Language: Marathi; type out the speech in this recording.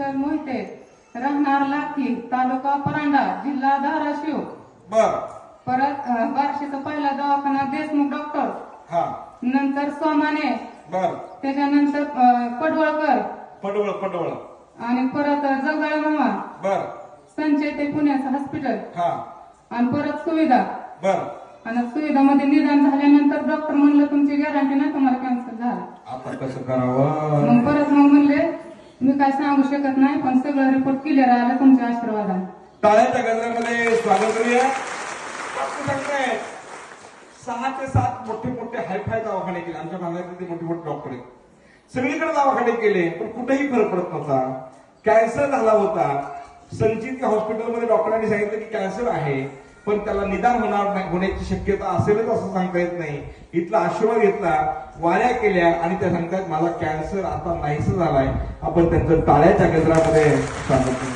पंकज मोहिते, राहणार लाठी, तालुका परांडा, जिल्हा धाराशिव. बर. परत बार्शीचा पहिला दवाखाना देशमुख डॉक्टर. हा. नंतर सोमाने. बर. त्याच्यानंतर पडवळकर. पडवळ. आणि परत जगदाळे मामा. बर. संचय ते पुण्याचं हॉस्पिटल. हा. आणि परत सुविधा. बर. आणि सुविधामध्ये निदान झाल्यानंतर डॉक्टर म्हणलं तुमची गॅरंटी नाही, तुम्हाला कॅन्सर झाला. आता कसं करावं? मग परत म्हणले मी काय सांगू शकत नाही, पण सगळं रिपोर्ट क्लिअर आलं तुमच्या आशीर्वादाने. टाळ्याच्या गजरामध्ये स्वागत करूया. आपण सांगताय 6 ते 7 मोठे हायफाय दवाखाने केले आमच्या भागातले, मोठे डॉक्टर आहेत. सगळीकडे दवाखाने केले पण कुठेही फरक पडत नव्हता. कॅन्सर झाला होता. संचित हॉस्पिटलमध्ये डॉक्टरांनी सांगितलं की कॅन्सर आहे, पण त्याला निदान होण्याची शक्यता असेलच असं सांगता येत नाही. इथला आशीर्वाद घेतला, वाऱ्या केल्या आणि त्या सांगतात मला कॅन्सर आता नाहीस झालाय. आपण त्यांचं टाळ्याच्या गजरामध्ये स्वागत करू.